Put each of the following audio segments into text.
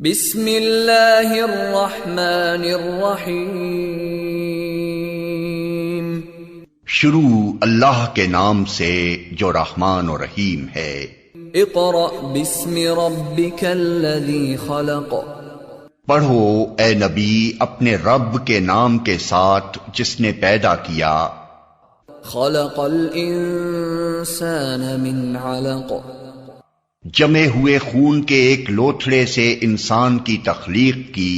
बिस्मिल्लाहिर्रहमानिर्रहीम। शुरू अल्लाह के नाम से जो रहमान और रहीम है। इक़रा बिस्मि रब्बिकल्लज़ी खलक़। पढ़ो ए नबी अपने रब के नाम के साथ जिसने पैदा किया। खलक़ल इंसान मिन अलक़। जमे हुए खून के एक लोथड़े से इंसान की तख्लीक की।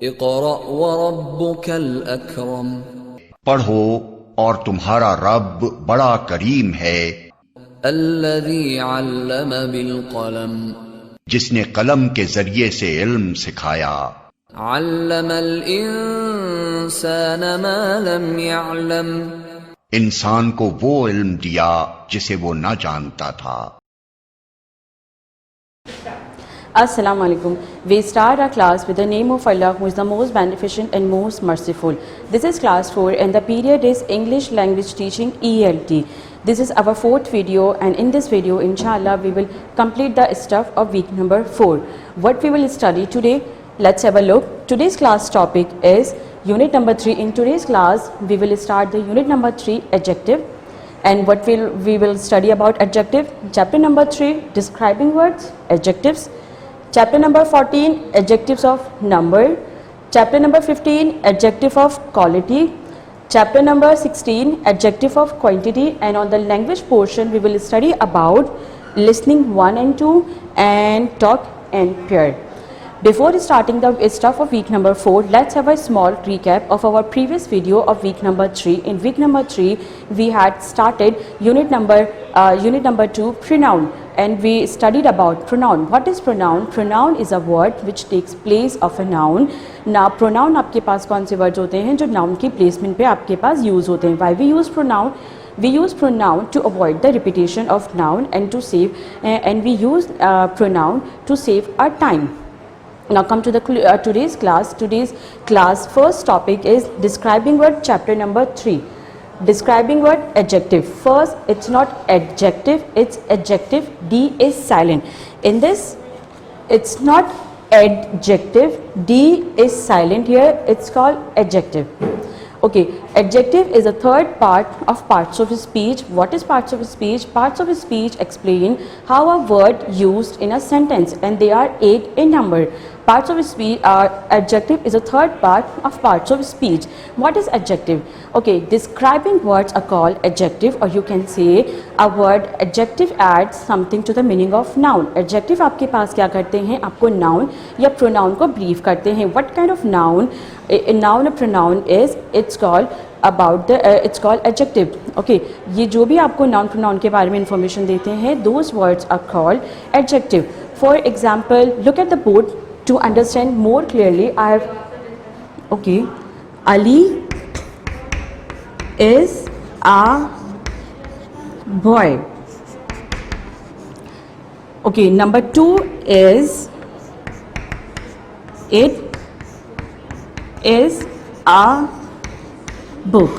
इक़रा व रब्बुकल अकरम। पढ़ो और तुम्हारा रब बड़ा करीम है। अल्लज़ी अल्लम बिल क़लम। जिसने कलम के जरिए से इल्म सिखाया। अल्लमल इंसान मा लम यअलम। इंसान को वो इल्म दिया जिसे वो न जानता था। Assalamu alaikum. We start our class with the name of Allah, who is the most beneficent and most merciful. This is class 4 and the period is English language teaching ELT. This is our fourth video, and in this video inshallah we will complete the stuff of week number 4. What we will study today, let's have a look. Today's class topic is unit number 3. In today's class we will start the unit number 3, adjective. And what we will study about adjective. Chapter number 3, describing words, adjectives. Chapter number 14, adjectives of number. Chapter number 15, adjective of quality. Chapter number 16, adjective of quantity. And on the language portion we will study about listening 1 and 2 and talk and pair. Before starting the stuff of week number 4, let's have a small recap of our previous video of week number 3. In week number 3, we had started unit number 2, pronoun, and we studied about pronoun. What is pronoun? Pronoun is a word which takes place of a noun. Now, pronoun आपके पास कौन से words होते हैं जो noun की placement पे आपके पास use होते हैं? Why we use pronoun? We use pronoun to avoid the repetition of noun and to save, and we use pronoun to save our time. Now come to the today's class. Today's class first topic is describing word, chapter number 3. Describing word, adjective. First, it's not adjective, it's adjective. D is silent. In this, it's not adjective. D is silent here. It's called adjective. Okay, adjective is a third part of parts of speech. What is parts of speech? Parts of speech explain how a word used in a sentence, and they are 8 in number. Parts of speech, adjective is a third part of parts of speech. What is adjective? Okay, describing words are called adjective, or you can say a word adjective adds something to the meaning of noun. Adjective आपके पास क्या करते हैं? आपको noun या pronoun को brief करते हैं. What kind of noun? A noun or pronoun is, it's called it's called adjective. Okay, ये जो भी आपको noun pronoun के बारे में information देते हैं, those words are called adjective. For example, look at the board to understand more clearly. Okay, Ali is a boy. Okay, number 2 is it is a book.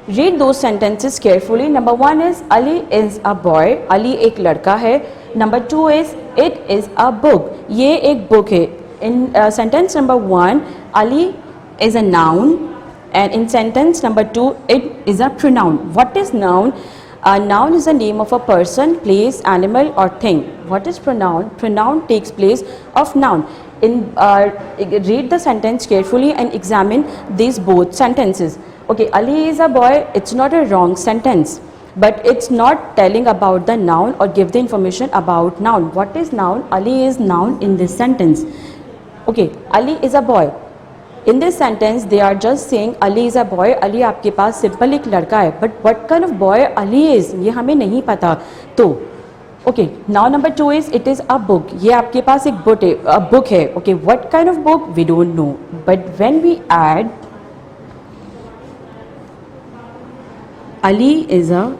Read those sentences carefully. Number 1 is Ali is a boy. Ali एक लड़का है. Number 2 is it is a book. ये एक book है. In sentence number 1, Ali is a noun, and in sentence number 2, it is a pronoun. What is noun? A noun is the name of a person, place, animal or thing. What is pronoun? Pronoun takes place of noun. Read the sentence carefully and examine these both sentences. Okay, Ali is a boy. It's not a wrong sentence, but it's not telling about the noun or give the information about noun. What is noun? Ali is noun in this sentence. Okay, Ali is a boy. In this sentence, they are just saying Ali is a boy. Ali आपके पास simple एक लड़का है. But what kind of boy Ali is? ये हमें नहीं पता. तो okay, now number 2 is it is a book. ये आपके पास एक book है. Okay, what kind of book? We don't know. But when we add Ali is a,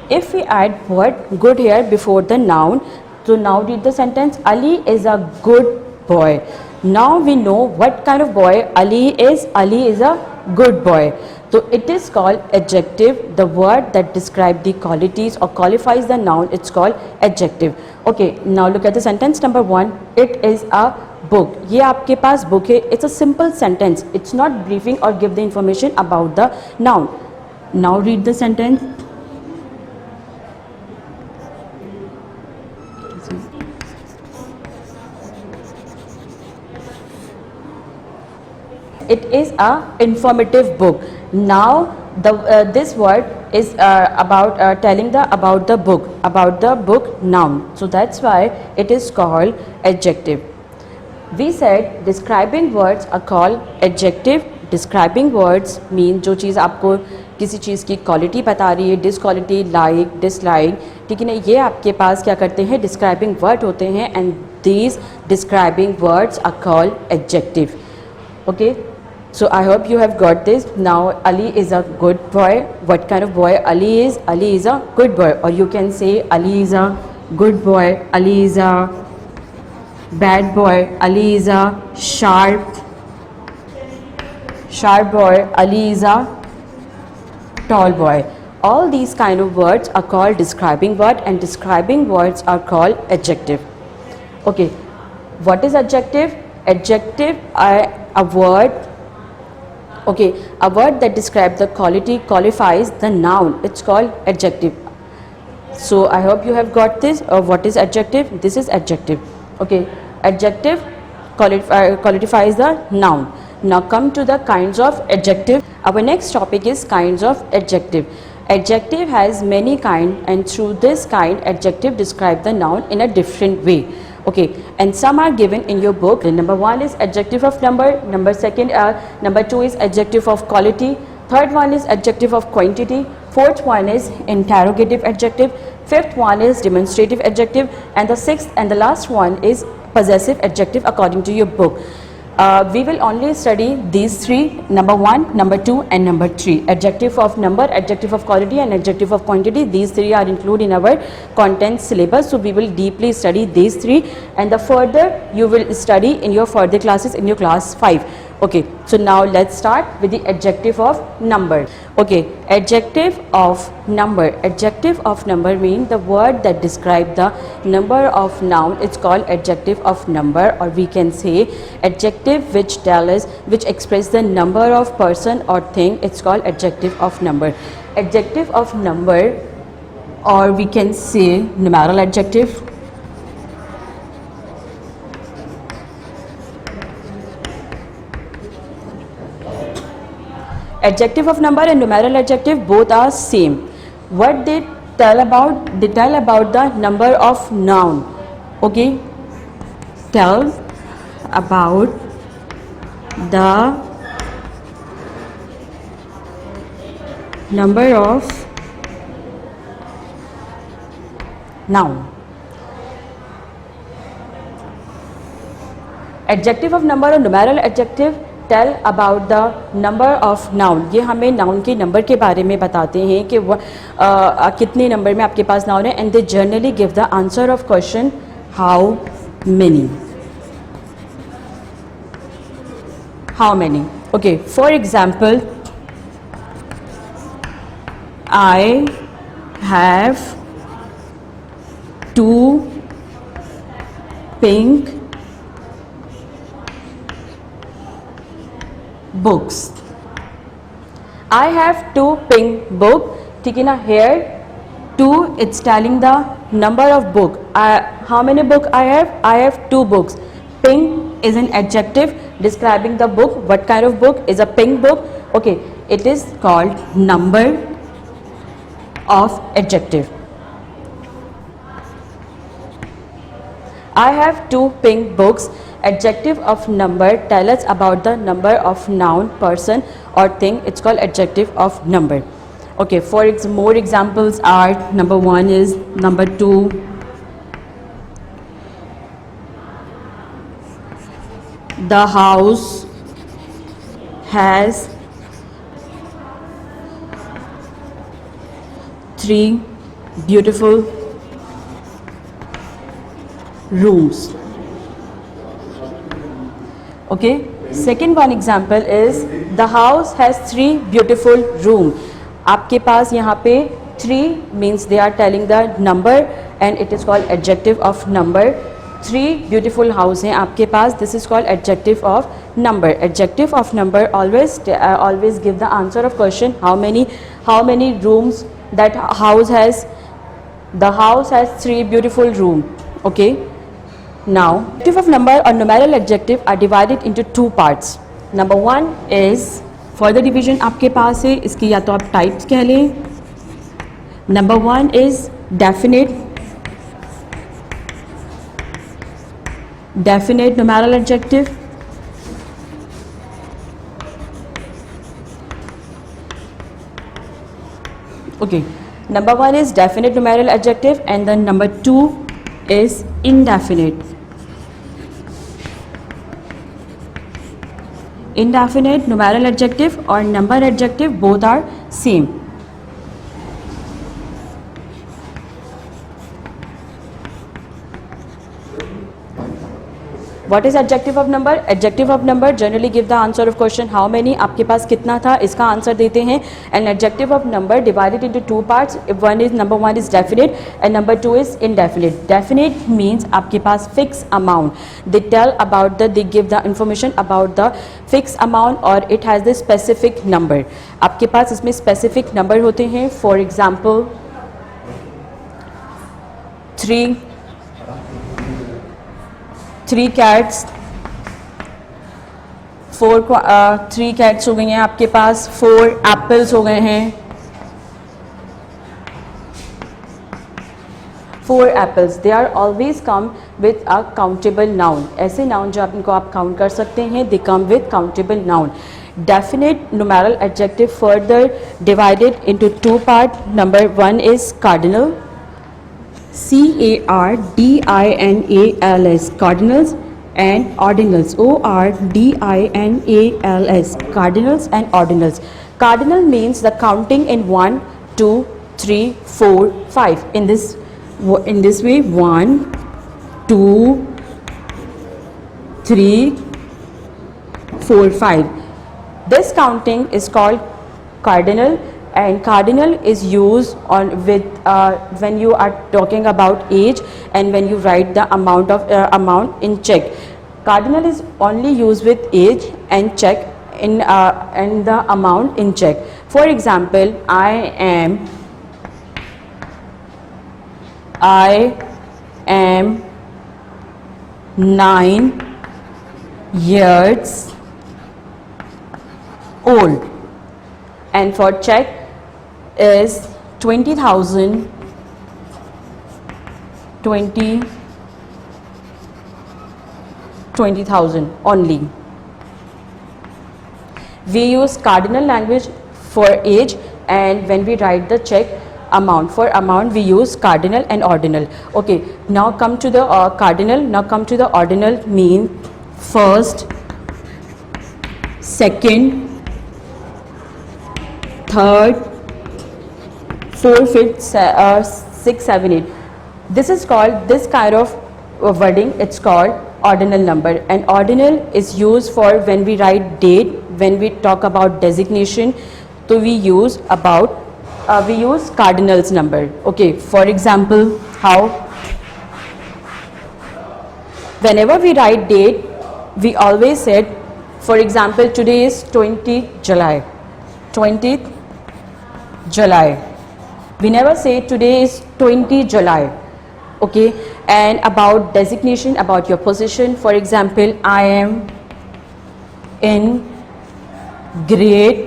if we add word good here before the noun, so now read the sentence. Ali is a good boy. Now we know what kind of boy Ali is. Ali is a good boy. So it is called adjective. The word that describe the qualities or qualifies the noun, it's called adjective. Okay, now look at the sentence number 1. It is a book. ये आपके पास book है. It's a simple sentence. It's not briefing or give the information about the noun. Now read the sentence. It is a informative book. Now this word is about telling about the book noun. So that's why it is called adjective. We said describing words are called adjective. Describing words mean जो चीज़ आपको किसी चीज़ की quality बता रही है, disquality, like, dislike, ठीक है ना, ये आपके पास क्या करते हैं, डिस्क्राइबिंग वर्ड होते हैं. And these describing words are called adjective. Okay, so I hope you have got this. Now Ali is a good boy. What kind of boy Ali is? Ali is a good boy, or you can say Ali is a good boy, Ali is a bad boy, Ali is a sharp boy, Ali is a tall boy. All these kind of words are called describing word, and describing words are called adjective. Okay, what is adjective? Adjective are a word, okay, a word that describes the quality, qualifies the noun, it's called adjective. So I hope you have got this. What is adjective? This is adjective. Okay, adjective qualifies the noun. Now come to the kinds of adjective. Our next topic is kinds of adjective. Adjective has many kinds, and through this kind adjective describe the noun in a different way. Okay, and some are given in your book. Number 1 is adjective of number. Number 2 is adjective of quality. Third one is adjective of quantity. Fourth one is interrogative adjective. Fifth one is demonstrative adjective, and the sixth and the last one is possessive adjective according to your book. We will only study these three: number 1, number 2 and number 3. Adjective of number, adjective of quality and adjective of quantity. These three are included in our content syllabus, so we will deeply study these three, and the further you will study in your further classes in your class 5. Okay, so now let's start with the adjective of number. Okay, adjective of number. Adjective of number means the word that describe the number of noun. It's called adjective of number, or we can say adjective which tell us, which express the number of person or thing. It's called adjective of number. Adjective of number, or we can say numeral adjective. Adjective of number and numeral adjective both are same. What they tell about? They tell about the number of noun. Okay, tell about the number of noun. Adjective of number और numeral adjective tell about the number of noun. ये हमें noun के number के बारे में बताते हैं कि कितने नंबर में आपके पास नाउन है. And they generally give the answer of question how many. How many. Okay, for example, I have 2 pink books. I have 2 pink book. ठीक है ना. Here 2, it's telling the number of book. How many book I have? I have 2 books. Pink is an adjective describing the book. What kind of book is a pink book? Okay, it is called number of adjective. I have 2 pink books. Adjective of number tell us about the number of noun, person or thing. It's called adjective of number. Okay, for more examples are number 1 is number 2. The house has 3 beautiful rooms. Okay, Second one example is the house has 3 beautiful room. आपके पास यहाँ पे 3 means they are telling the number and it is called adjective of number. 3 beautiful house हैं आपके पास. This is called adjective of number. Adjective of number always give the answer of question. How many rooms that house has? The house has 3 beautiful room. Okay. Now, adjective of number or numeral adjective are divided into 2 parts. Number 1 is further division आपके पास है, इसकी या तो आप types कह लें. Number 1 is definite numeral adjective. Okay. Number 1 is definite numeral adjective and then number 2 is indefinite. Indefinite numeral adjective or number adjective both are same. What is adjective of number? Adjective of number generally give the answer of question how many, आपके पास कितना था, इसका answer देते हैं. And adjective of number divided into 2 parts. Number 1 is definite and number 2 is indefinite. Definite means आपके पास fixed amount. They give the information about the fixed amount or it has the specific number. आपके पास इसमें specific number होते हैं. For example, 3 cats, 3 cats हो गई हैं आपके पास, 4 apples हो गए हैं, 4 apples. They are always come with a countable noun. ऐसे noun जो इनको आप count कर सकते हैं, they come with countable noun. Definite numeral adjective further divided into 2 parts. Number 1 is cardinal. Cardinals, cardinals and ordinals, ordinals, cardinals and ordinals. Cardinal means the counting in 1, 2, 3, 4, 5. In this way, 1, 2, 3, 4, 5. This counting is called cardinal. And cardinal is used when you are talking about age and when you write the amount in check. Cardinal is only used with age and check and the amount in check. For example, I am 9 years old. And for check is 20,000 only. We use cardinal language for age and when we write the check amount. For amount we use cardinal and ordinal. Okay, now come to the cardinal. Now come to the ordinal mean first, second, third, 4th, 5th, 6th, 7th, 8th. This is called, this kind of wording, it's called ordinal number. And ordinal is used for when we write date, when we talk about designation. So we use cardinals number. Okay, for example, how? Whenever we write date, we always said, for example, today is 20th July. 20th July. We never say today is 20 July. Okay, and about designation, about your position, for example, I am in grade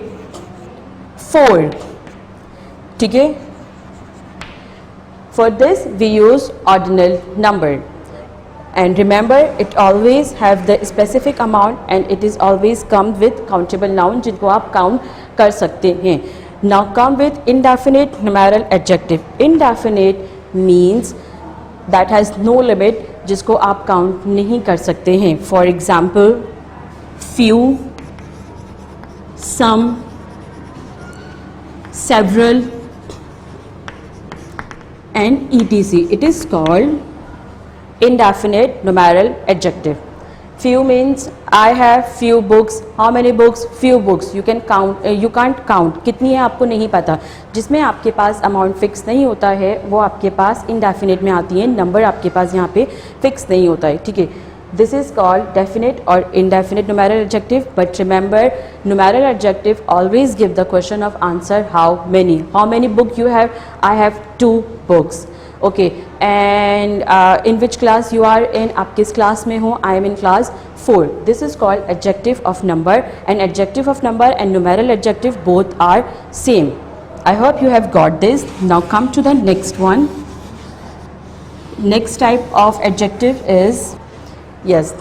4. Okay, for this we use ordinal number. And remember, it always have the specific amount and it is always come with countable noun जिनको आप count कर सकते हैं. Now come with indefinite numeral adjective. Indefinite means that has no limit, जिसको आप count नहीं कर सकते हैं. For example, few, some, several and etc. It is called indefinite numeral adjective. Few means I have few books. How many books? Few books. You can count. You can't count. कितनी है आपको नहीं पता. जिसमें आपके पास अमाउंट फिक्स नहीं होता है वो आपके पास इंडेफिनिट में आती है. नंबर आपके पास यहाँ पे फिक्स नहीं होता है. ठीक है. This is called definite or indefinite numeral adjective. But remember, numeral adjective always give the question of answer how many. How many book you have? I have 2 books. Okay. And in which class you are in? आप किस class में हो? I am in class 4. This is called adjective of number. And adjective of number and numeral adjective both are same. I hope you have got this. Now come to the next one. Next type of adjective is, yes,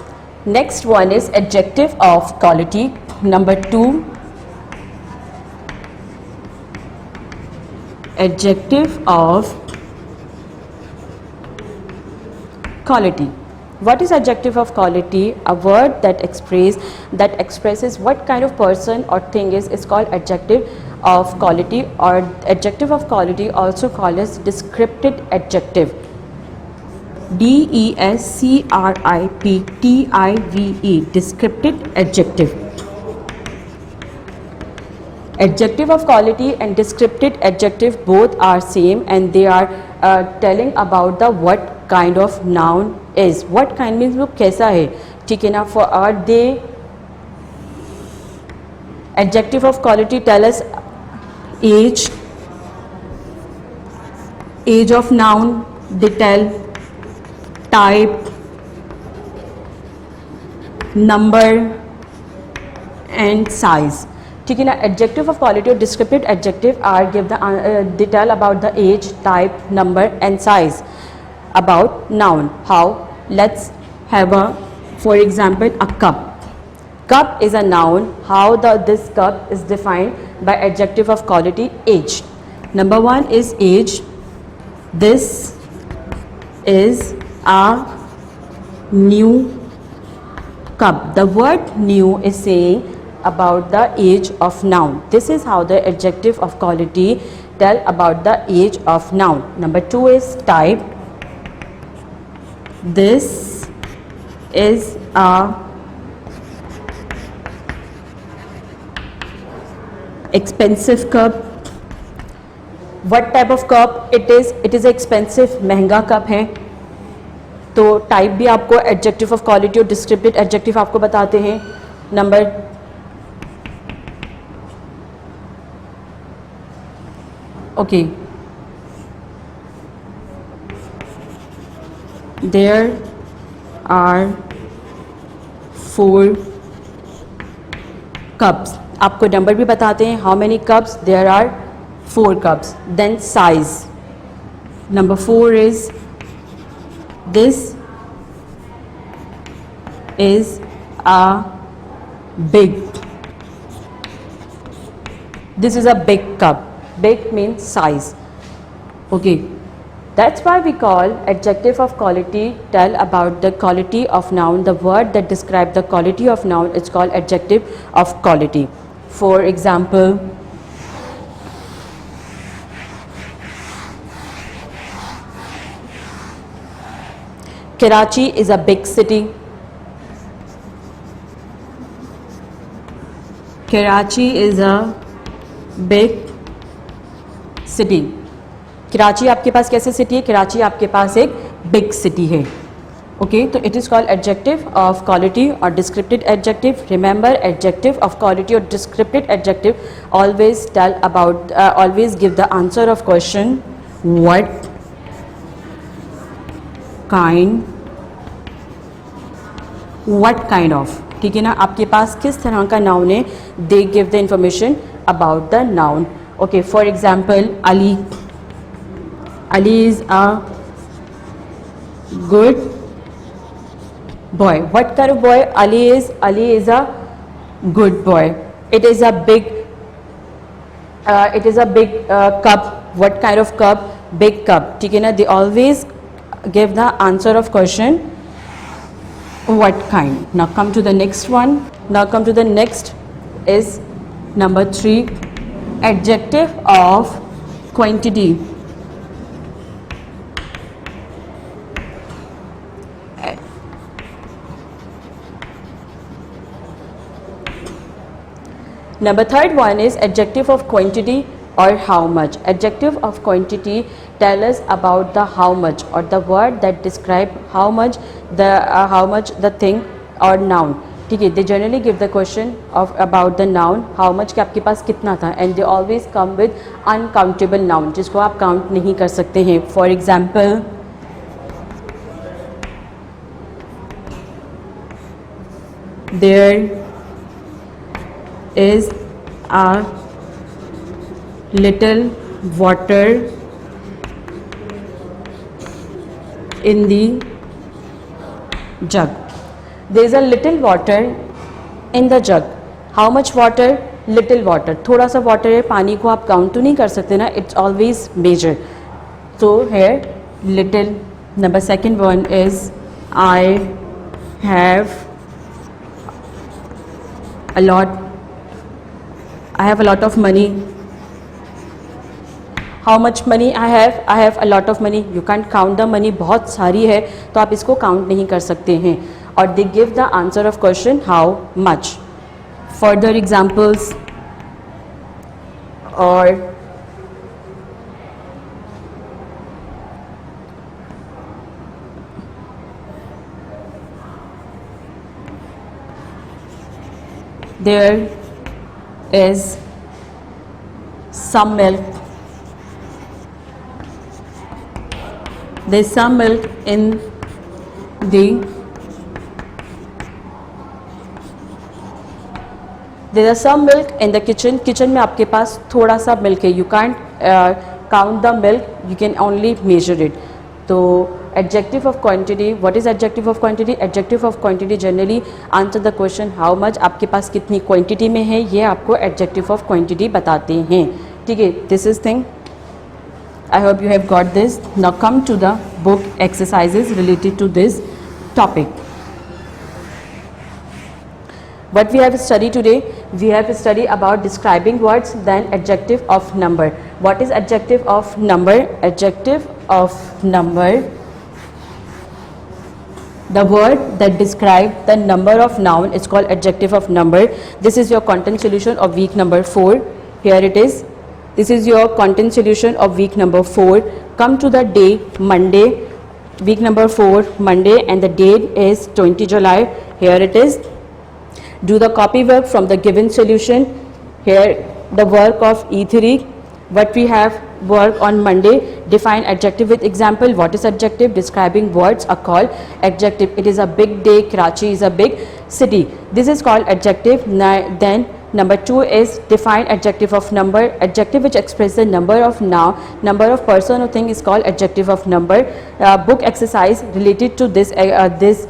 next one is adjective of quality. Number 2, adjective of quality. What is adjective of quality? A word that expresses what kind of person or thing is called adjective of quality, or adjective of quality also called as descriptive adjective. descriptive, descriptive adjective. Adjective of quality and descriptive adjective both are same, and they are telling about the what kind of noun is. What kind means वो कैसा है. ठीक है ना. For are they, adjective of quality tell us age of noun, they tell type, number and size. ठीक है ना. adjective of quality or descriptive adjective are give the detail about the age, type, number and size. About noun, how? Let's have a, for example, a cup. Cup is a noun. How this cup is defined by adjective of quality? Age. Number 1 is age. This is a new cup. The word new is saying about the age of noun. This is how the adjective of quality tell about the age of noun. Number 2 is type. This is a expensive cup. What type of cup it is? It is expensive, महंगा cup है. तो type भी आपको adjective of quality और descriptive adjective आपको बताते हैं. Number okay, there are 4 cups. आपको नंबर भी बताते हैं. How many cups? There are 4 cups. Then size. Number 4 is this is a big. This is a big cup. Big means size. Okay. That's why we call adjective of quality tell about the quality of noun. The word that describe the quality of noun is called adjective of quality. For example, Karachi is a big city. Karachi is a big city. Karachi आपके पास कैसे city है? कराची आपके पास एक big city है. Okay, तो it is called adjective of quality और descriptive adjective. Remember, adjective of quality और descriptive adjective always tell about, always give the answer of question what kind of. ठीक है ना. आपके पास किस तरह का नाउन है, they give the information about the noun. Okay, for example Ali. Ali is a good boy. What kind of boy Ali is? Ali is a good boy. It is a big cup. What kind of cup? Big cup. ठीक है ना. They always give the answer of question what kind. Now come to the next one. Now come to the next is number 3, adjective of quantity. Number third one is adjective of quantity or how much. Adjective of quantity tell us about the how much or the word that describe how much the thing or noun. ठीक है, they generally give the question of about the noun how much कि आपके पास कितना था, and they always come with uncountable noun जिसको आप count नहीं कर सकते हैं. For example, there is a little water in the jug. There is a little water in the jug. How much water? Little water. थोड़ा सा water है, पानी को आप count तो नहीं कर सकते ना, it's always measure. So here little. Number second one is I have a lot of money. How much money I have? I have a lot of money. You can't count the money. बहुत सारी है तो आप इसको count नहीं कर सकते हैं. और they give the answer of question how much. Further examples or there is some milk. There is some milk in the there is some milk in the kitchen. Kitchen में आपके पास थोड़ा सा milk है. You can't count the milk. You can only measure it. तो adjective of quantity. What is adjective of quantity? Adjective of quantity generally answer the question how much. आपके पास कितनी quantity में है ये आपको adjective of quantity बताते हैं. ठीक है, this is thing. I hope you have got this. Now come to the book exercises related to this topic. What we have studied today, we have studied about describing words, then adjective of number. What is adjective of number? Adjective of number, the word that describe the number of noun is called adjective of number. This is your content solution of week number 4. Here it is. This is your content solution of week number 4. Come to the day Monday, week number 4 Monday, and the date is 20 July. Here it is. Do the copy work from the given solution. Here the work of E3. What we have work on Monday. Define adjective with example. What is adjective? Describing words are called adjective. It is a big day. Karachi is a big city. This is called adjective. Then number 2 is define adjective of number. Adjective which express the number of noun, number of person or thing is called adjective of number. Book exercise related to this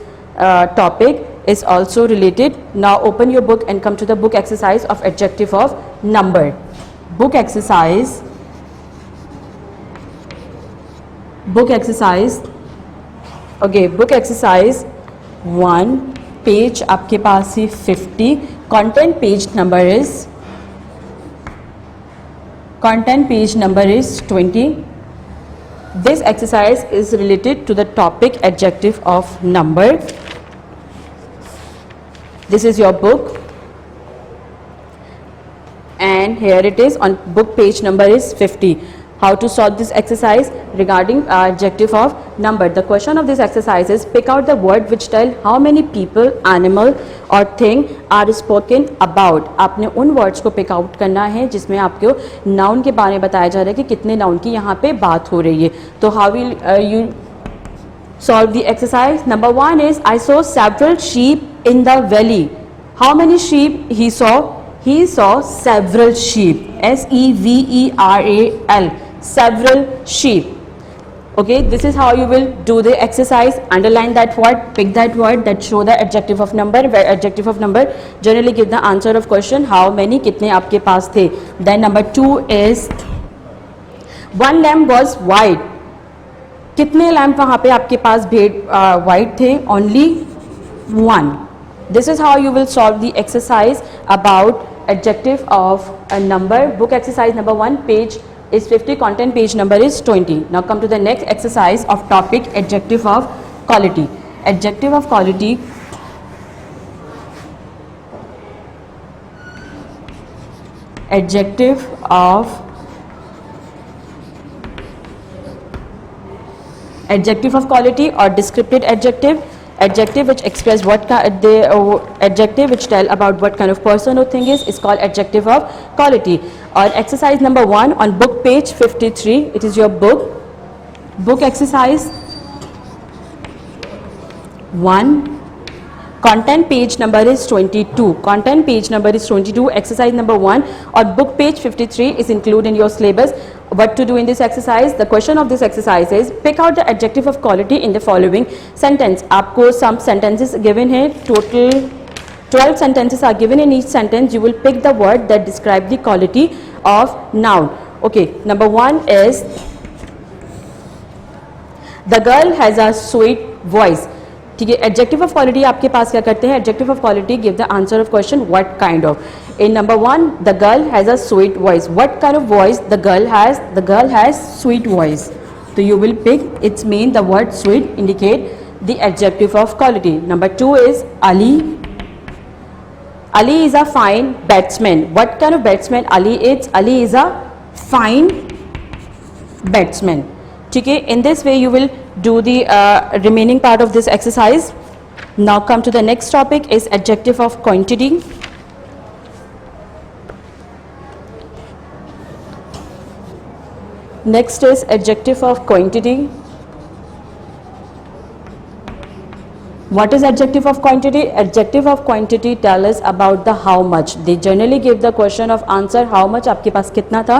topic is also related. Now open your book and come to the book exercise of adjective of number. Book exercise. Book exercise. Okay, book exercise 1. Page आपके पास ही 50. Content page number is 20. This exercise is related to the topic adjective of number. This is your book, and here it is on book page number is 50. How to solve this exercise regarding adjective of number? The question of this exercise is pick out the word which tell how many people, animal or thing are spoken about. आपने उन words को pick out करना है जिसमें आपको noun के बारे में बताया जा रहा है कि कितने noun की यहाँ पे बात हो रही है. तो how will you solve the exercise? Number 1 is I saw several sheep in the valley. How many sheep he saw? He saw several sheep. SEVERAL. Several sheep. Okay, this is how you will do the exercise. Underline that word, pick that word that show the adjective of number, where adjective of number generally give the answer of question how many, कितने आपके पास थे. Then number 2 is one lamb was white. कितने lamp वहाँ पे आपके पास white थे? Only one. This is how you will solve the exercise about adjective of a number. Book exercise number 1, page is 50, content page number is 20. Now come to the next exercise of topic adjective of quality. Adjective of quality. adjective of quality or descriptive adjective which express adjective which tell about what kind of person or thing is called adjective of quality. Or exercise number 1 on book page 53, it is your book exercise 1. Content page number is 22. Content page number is 22. Exercise number 1 on book page 53 is included in your syllabus. What to do in this exercise? The question of this exercise is pick out the adjective of quality in the following sentence. आपको some sentences given है. Total 12 sentences are given. In each sentence you will pick the word that describe the quality of noun. Okay, number 1 is the girl has a sweet voice. ठीक है, adjective of quality आपके पास क्या करते हैं? Adjective of quality give the answer of question what kind of. In number 1 the girl has a sweet voice. What kind of voice the girl has? The girl has sweet voice. तो you will pick its mean the word sweet indicate the adjective of quality. Number 2 is Ali. Ali is a fine batsman. What kind of batsman Ali is? Ali is a fine batsman. ठीक है, in this way you will do the remaining part of this exercise. Now come to the next topic is adjective of quantity. Next is adjective of quantity. What is adjective of quantity? Adjective of quantity tell us about the how much. They generally give the question of answer how much. आपके पास कितना था,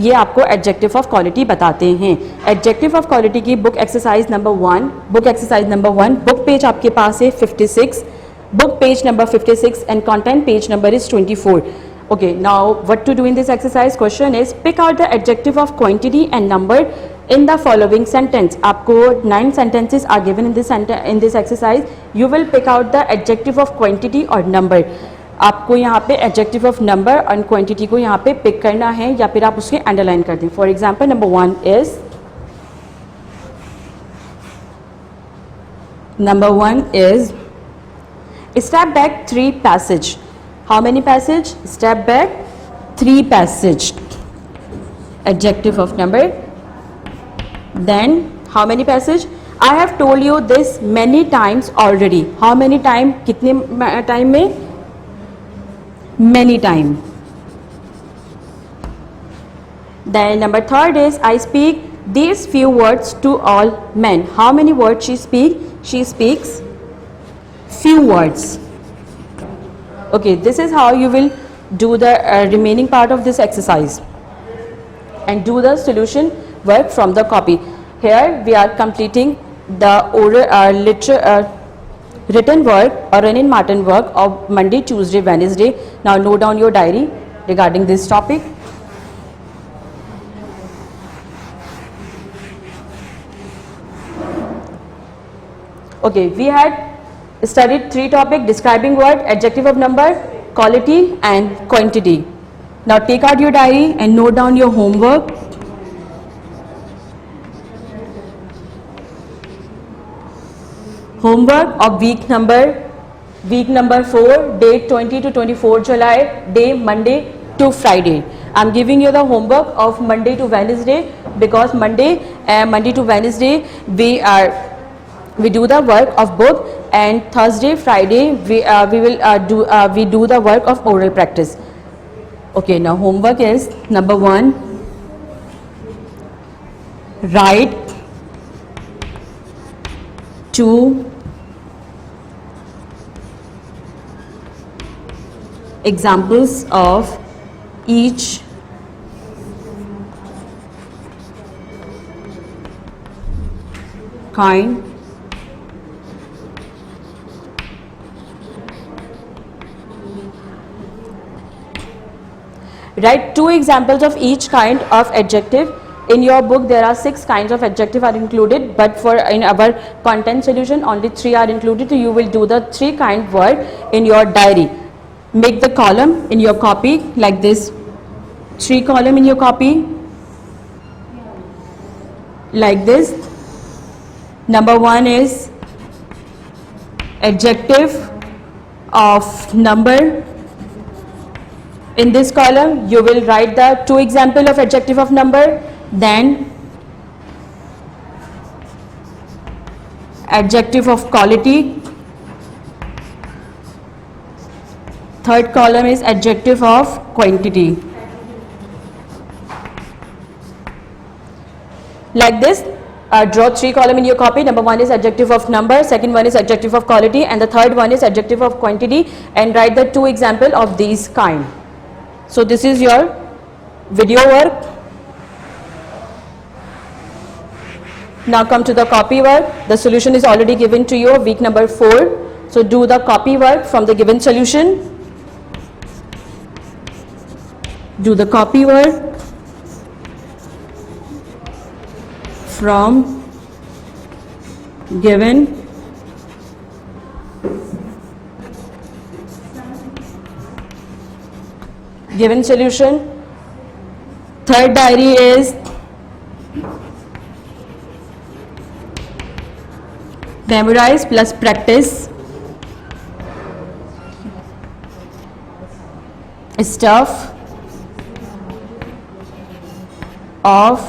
ये आपको adjective of quality बताते हैं. Adjective of quality की book exercise number 1. Book exercise number 1. Book page आपके पास है 56. Book page number 56 and content page number is 24. Okay, now what to do in this exercise? Question is pick out the adjective of quantity and number in the following sentence. आपको 9 sentences are given in this exercise. You will pick out the adjective of quantity or number. आपको यहाँ पे adjective of number and quantity को यहाँ पे pick करना है या फिर आप उसके underline कर दें. For example, number 1 is step back 3 passage. How many passage? Step back 3 passage. Adjective of number. Then how many passage? I have told you this many times already. How many time? कितने time में? Many time. Then number 3 is I speak these few words to all men. How many words she speak? She speaks few words. Okay, this is how you will do the remaining part of this exercise and do the solution work from the copy. Here we are completing the oral written work or written Martin work of Monday, Tuesday, Wednesday. Now note down your diary regarding this topic. Okay, we had studied 3 topics: describing word, adjective of number, quality and quantity. Now take out your diary and note down your homework. Homework of week number 4, date 20 to 24 July, day Monday to Friday. I'm giving you the homework of Monday to Wednesday because Monday to Wednesday we do the work of book, and Thursday, Friday we do the work of oral practice. Okay, now homework is number 1, write 2 examples of each kind write 2 examples of each kind of adjective. In your book there are 6 kinds of adjective are included, but for in our content solution only 3 are included. So you will do the 3 kind word in your diary. Make the column in your copy like this, 3 column in your copy like this. Number 1 is adjective of number, In this column, you will write the two example of adjective of number, then adjective of quality. Third column is adjective of quantity. Like this, draw three column in your copy. Number one is adjective of number, second one is adjective of quality, and the third one is adjective of quantity, and write the two example of these kind. So this is your video work. Now come to the copy work. The solution is already given to you, week number 4. So do the copy work from the given solution. Do the copy work from given solution. Third diary is memorize plus practice stuff of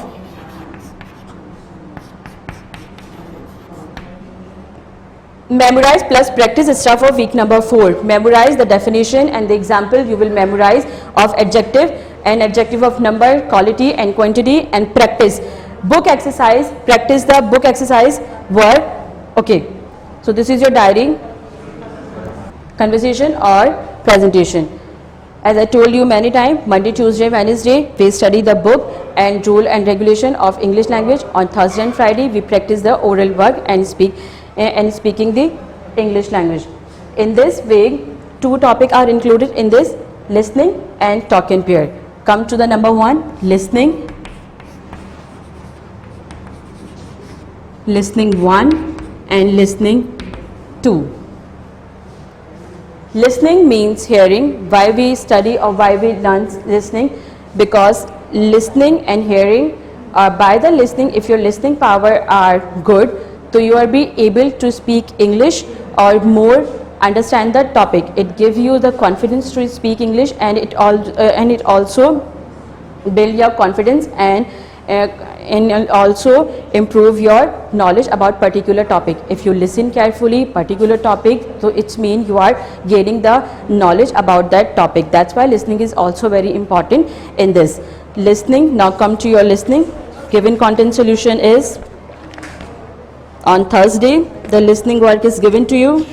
memorize plus practice stuff of week number 4. Memorize the definition and the example you will memorize of adjective and adjective of number, quality and quantity, and practice book exercise. Practice the book exercise word. Okay, so this is your diary, conversation or presentation. As I told you many times, Monday, Tuesday, Wednesday we study the book and rule and regulation of English language. On Thursday and Friday we practice the oral work and speaking the English language. In this way, two topics are included in this: listening and talk and pair. Come to the number 1, listening. Listening 1 and listening 2. Listening means hearing. Why we study or why we learn listening? Because listening and hearing, by the listening, if your listening power are good, so you are be able to speak English or more understand the topic. It gives you the confidence to speak English, and it also build your confidence and also improve your knowledge about particular topic. If you listen carefully particular topic, so it means you are gaining the knowledge about that topic. That's why listening is also very important in this. Listening. Now come to your listening. Given content solution is on Thursday. The listening work is given to you.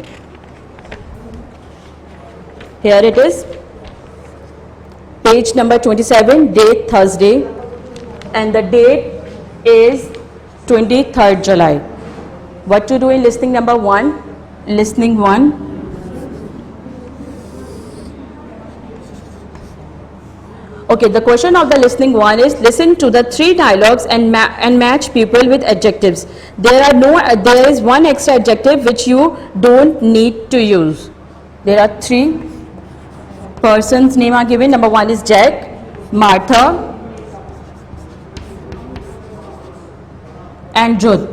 Here it is, page number 27, date Thursday, and the date is 23rd July. What to do in listening number 1? Listening 1. Okay, the question of the listening 1 is: listen to the 3 dialogues and match people with adjectives. There is one extra adjective which you don't need to use. There are 3 persons' name are given. Number 1 is Jack, Martha, and Jude.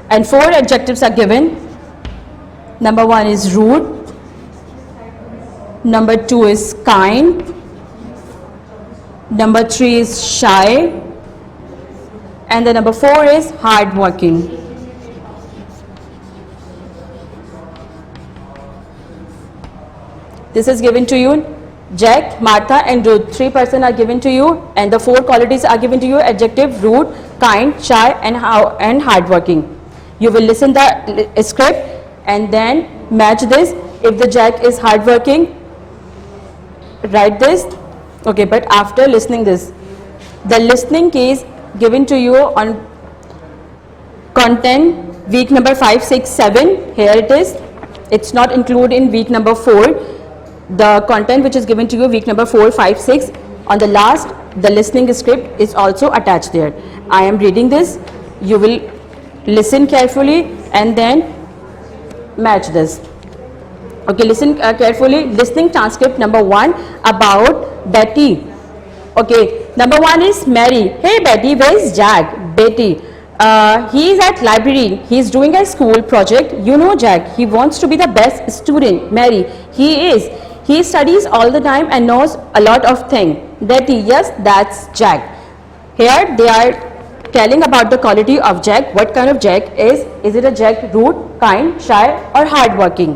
And 4 adjectives are given. Number 1 is rude. Number 2 is kind. Number 3 is shy. And the number 4 is hardworking. This is given to you. Jack, Martha and Ruth. 3 persons are given to you, and the 4 qualities are given to you: adjective, rude, kind, shy and hardworking. You will listen the script and then match this. If the Jack is hardworking, write this. Okay, but after listening this, the listening case given to you on content week number 5, 6, 7. Here it is. It's not included in week number 4. The content which is given to you week number 4, 5, 6, on the last, the listening script is also attached there. I am reading this. You will listen carefully and then match this. Okay, listen carefully. Listening transcript number 1 about Betty. Okay, number 1 is Mary. Hey Betty, where is Jack? Betty. He is at library. He is doing a school project. You know Jack. He wants to be the best student. Mary. He is. He studies all the time and knows a lot of things. Dirty, yes, that's Jack. Here they are telling about the quality of Jack. What kind of Jack is? Is it a Jack rude, kind, shy, or hardworking?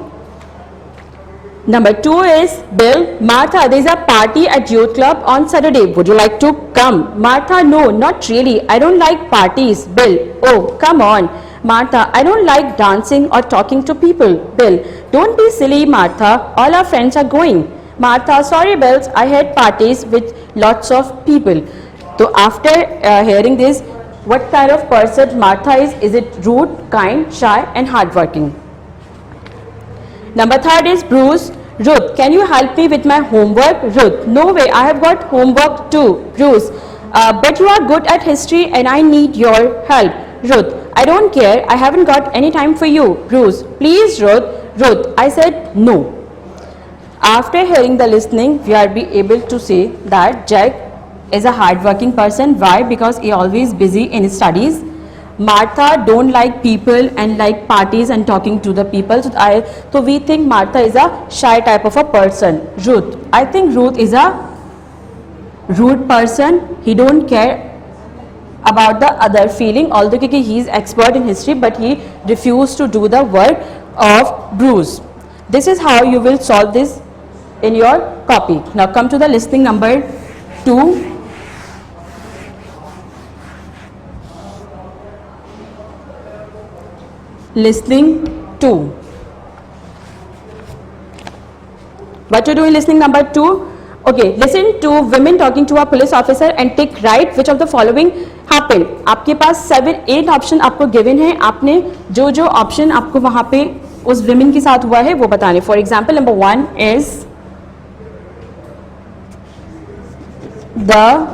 Number 2 is Bill. Martha, there is a party at youth club on Saturday. Would you like to come? Martha, no, not really. I don't like parties. Bill, oh, come on. Martha, I don't like dancing or talking to people. Bill, don't be silly, Martha. All our friends are going. Martha, sorry, Bills. I had parties with lots of people. So after hearing this, what kind of person Martha is? Is it rude, kind, shy, and hardworking? Number 3 is Bruce. Ruth, can you help me with my homework? Ruth, no way, I have got homework too. Bruce, but you are good at history and I need your help. Ruth, I don't care, I haven't got any time for you. Bruce, please Ruth. Ruth, I said no. After hearing the listening, we are be able to say that Jack is a hardworking person. Why? Because he always busy in his studies. Martha don't like people and like parties and talking to the people. So we think Martha is a shy type of a person. Ruth, I think Ruth is a rude person. He don't care about the other feeling, although he is expert in history, but he refused to do the work of Bruce. This is how you will solve this in your copy. Now come to the listening number 2. Listening 2. What to do in listening number 2? Okay, listen to women talking to a police officer and take right which of the following happened. आपके पास 7-8 option आपको given है. आपने जो जो option आपको वहां पे उस women के साथ हुआ है वो बताने. For example number 1 is the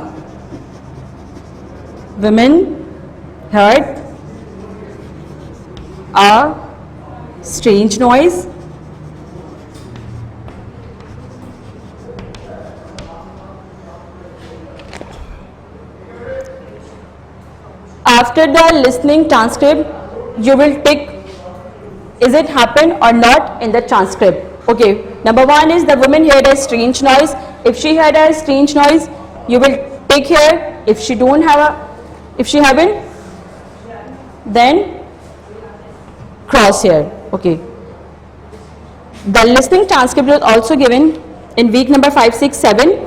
women heard a strange noise. After the listening transcript, you will tick is it happened or not in the transcript. Okay, number 1 is the woman heard a strange noise. If she heard a strange noise, you will tick here. If she haven't, then cross here. Okay. The listening transcript was also given in week number 5, 6, 7.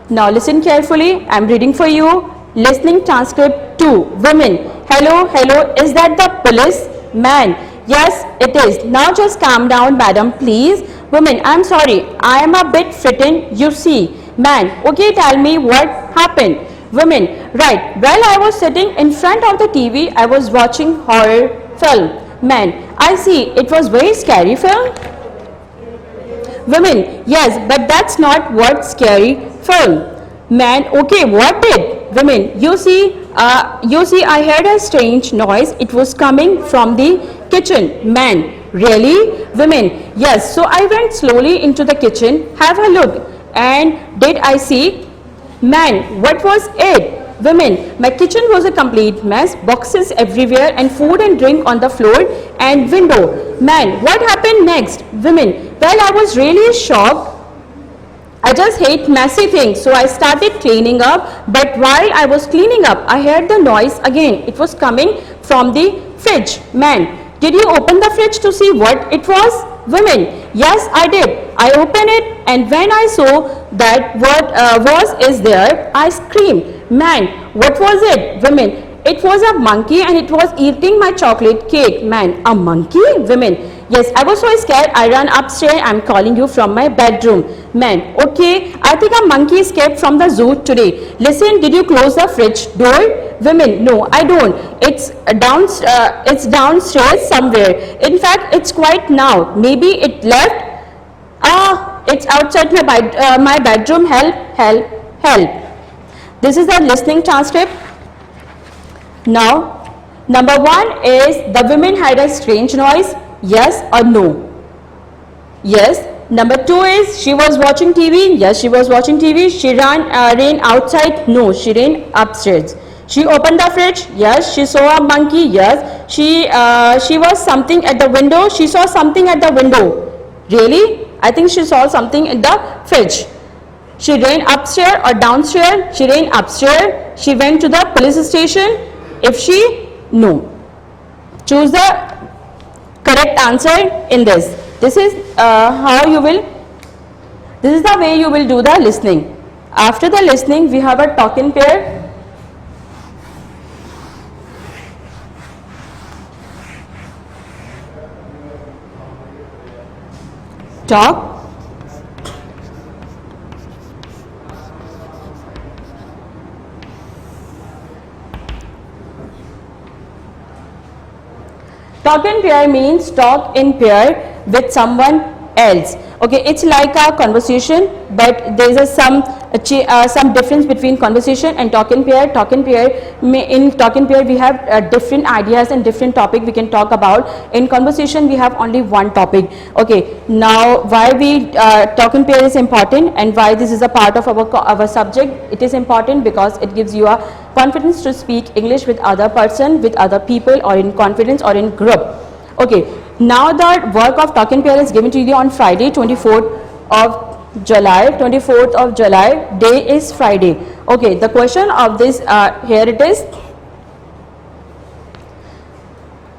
Now listen carefully. I am reading for you. Listening transcript 2. Women. Hello, hello. Is that the police? Man. Yes, it is. Now just calm down, madam, please. Women. I am sorry. I am a bit frightened, you see. Man. Okay, tell me what happened. Women. Right. While I was sitting in front of the TV, I was watching horror film. Man. I see. It was very scary film. Women. Yes, but that's not what scary film. Man. Okay, what did? Women. You see, I heard a strange noise. It was coming from the kitchen. Man. Really? Women. Yes. So I went slowly into the kitchen. Have a look. And did I see? Man. What was it? Women. My kitchen was a complete mess. Boxes everywhere and food and drink on the floor and window. Man. What happened next? Women. Well, I was really shocked. I just hate messy things, so I started cleaning up, but while I was cleaning up, I heard the noise again. It was coming from the fridge. Man, did you open the fridge to see what it was? Women, yes, I did. I opened it, and when I saw that what is there, I screamed. Man, what was it? Women, it was a monkey and it was eating my chocolate cake. Man, a monkey? Women, yes, I was so scared. I ran upstairs. I'm calling you from my bedroom. Man, okay, I think a monkey escaped from the zoo today. Listen, did you close the fridge door? Women, no, I don't. It's downstairs somewhere. In fact, it's quiet now. Maybe it left. It's outside my bedroom. Help, help, help. This is the listening transcript. Now, number 1 is the women had a strange noise. Yes or no? Yes. Number 2 is she was watching TV. Yes, she was watching TV. She ran outside. No, she ran upstairs. She opened the fridge. Yes, she saw a monkey. Yes, she was something at the window. She saw something at the window. Really? I think she saw something in the fridge. She ran upstairs or downstairs? She ran upstairs. She went to the police station. If she, no. Choose the correct answer in this. This is how you will, this is the way you will do the listening. After the listening, we have a talk in pair. Talk. Talk in pair means talk in pair with someone else. Okay, it's like a conversation, but there is some difference between conversation and talk in pair. Talk in pair, in talk in pair we have different ideas and different topic we can talk about. In conversation we have only one topic. Okay, now why we talk in pair is important and why this is a part of our subject. It is important because it gives you a confidence to speak English with other person, with other people, or in confidence or in group. Okay, now the work of talk in pair is given to you on Friday, 24th of July. 24th of July, day is Friday. Okay, the question of this, here it is.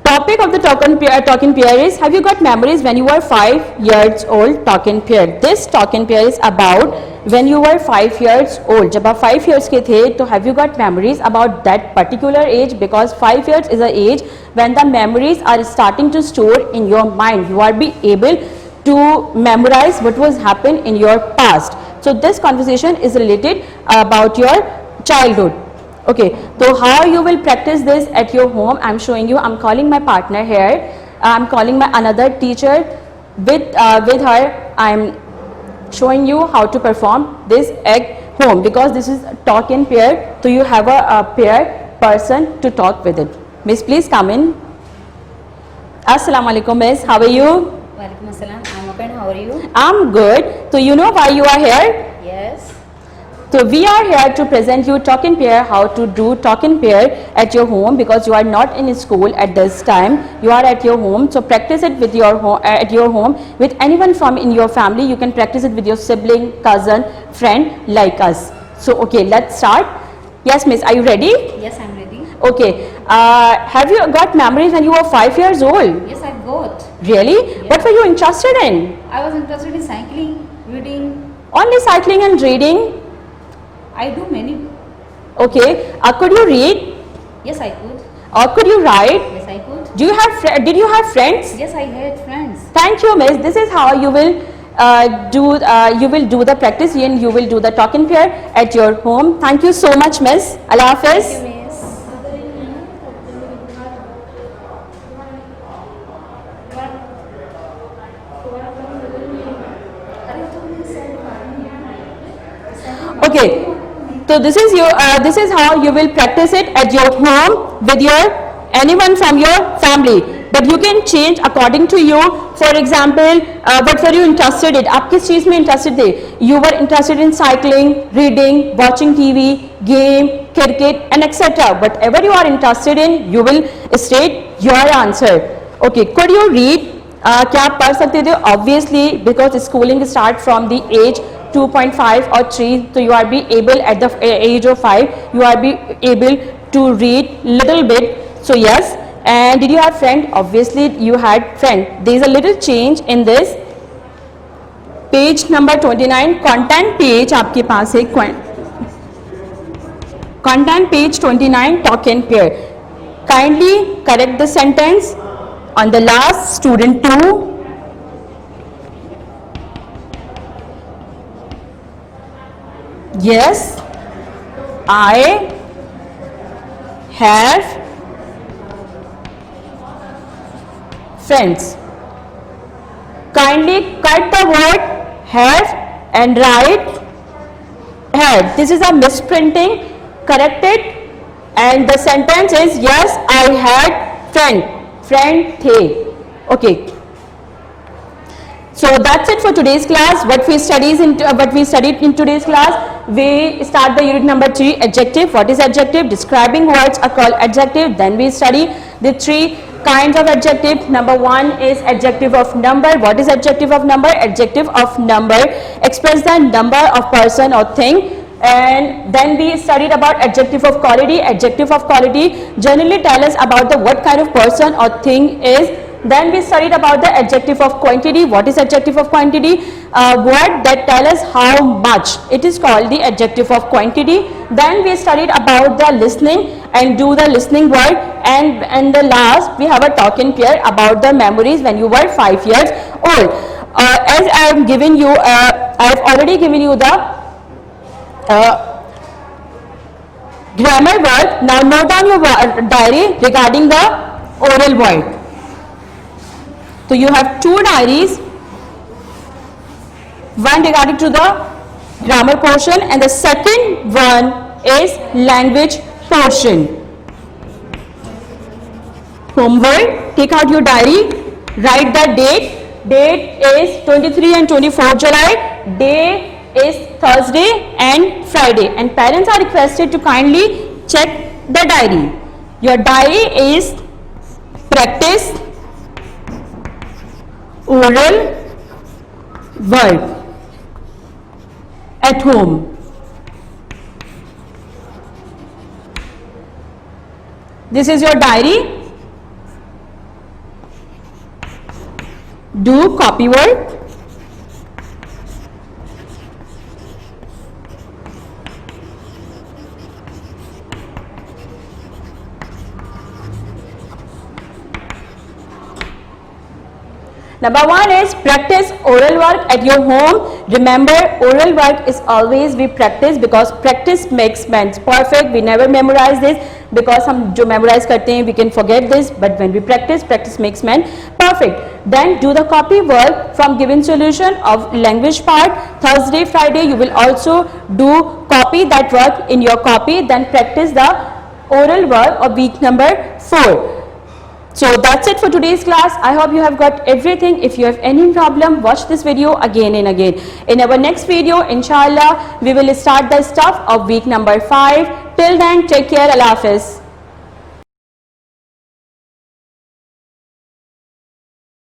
Topic of the talk in pair is, have you got memories when you were 5 years old? Talk in pair. This talk in pair is about when you were 5 years old. जब आप 5 years के थे तो have you got memories about that particular age? Because 5 years is a age when the memories are starting to store in your mind. You are be able to memorize what was happened in your past. So this conversation is related about your childhood. Okay, so how you will practice this at your home? I'm showing you. I'm calling my partner here. I'm calling my another teacher. With her, I'm showing you how to perform this at home because this is talk in pair. So you have a pair person to talk with it. Miss, please come in. Assalamu alaikum, Miss. How are you? Walaikum assalam. I'm okay. How are you? I'm good. So you know why you are here? Yes. So we are here to present you talk in pair, how to do talk in pair at your home because you are not in school at this time. You are at your home. So practice it with your home, at your home with anyone from in your family. You can practice it with your sibling, cousin, friend like us. So okay, let's start. Yes, Miss, are you ready? Yes, I'm ready. Okay. Have you got memories when you were 5 years old? Yes, I've got. Really? Yeah. What were you interested in? I was interested in cycling, reading. Only cycling and reading? I do many. Okay. Could you read? Yes, I could. Or could you write? Yes, I could. Do you have did you have friends? Yes, I had friends. Thank you, Miss. This is how you will do the practice and you will do the talk in pair at your home. Thank you so much, Miss. Allah Hafiz. Thank you, miss. Okay. So this is how you will practice it at your home with your anyone from your family. But you can change according to you. For example, what were you interested in? आप किस चीज़ में interested थे? You were interested in cycling, reading, watching TV, game, cricket, and etc. Whatever you are interested in, you will state your answer. Okay, could you read? क्या आप पढ़ सकते थे? Obviously, because schooling start from the age 2.5 or 3, so you are be able at the age of 5, you are be able to read little bit. So yes. And did you have friend? Obviously you had friend. There is a little change in this. Page number 29, content page आपके पास है. Content page 29, talk in pair. Kindly correct the sentence on the last, student 2. Yes, I have friends. Kindly cut the word have and write had. This is a misprinting. Correct it. And the sentence is yes, I had friend. Friend the. Okay. So that's it for today's class. What we studied in today's class. We start the unit number 3, adjective. What is adjective? Describing words are called adjective. Then we study the 3 kinds of adjective. Number one is adjective of number. What is adjective of number? Adjective of number express the number of person or thing. And then we studied about adjective of quality. Adjective of quality generally tell us about the what kind of person or thing is. Then we studied about the adjective of quantity. What is adjective of quantity? Word that tell us how much. It is called the adjective of quantity. Then we studied about the listening and do the listening word. And the last we have a talk and pair about the memories when you were 5 years old. As I have given you, I have already given you the grammar word. Now note down your diary regarding the oral word. So you have two diaries, one regarding to the grammar portion and the second one is language portion. Homework, take out your diary, write the date. Date is 23 and 24 July. Day is Thursday and Friday. And parents are requested to kindly check the diary. Your diary is practice oral word at home. This is your diary. Do copy work. Number one is practice oral work at your home. Remember, oral work is always we practice because practice makes man perfect. We never memorize this because हम जो memorize करते हैं we can forget this, but when we practice, practice makes man perfect. Then do the copy work from given solution of language part. Thursday, Friday you will also do copy that work in your copy. Then practice the oral work of week number 4. So that's it for today's class. I hope you have got everything. If you have any problem, watch this video again and again. In our next video, inshallah, we will start the stuff of week number 5. Till then, take care. Allah Hafiz.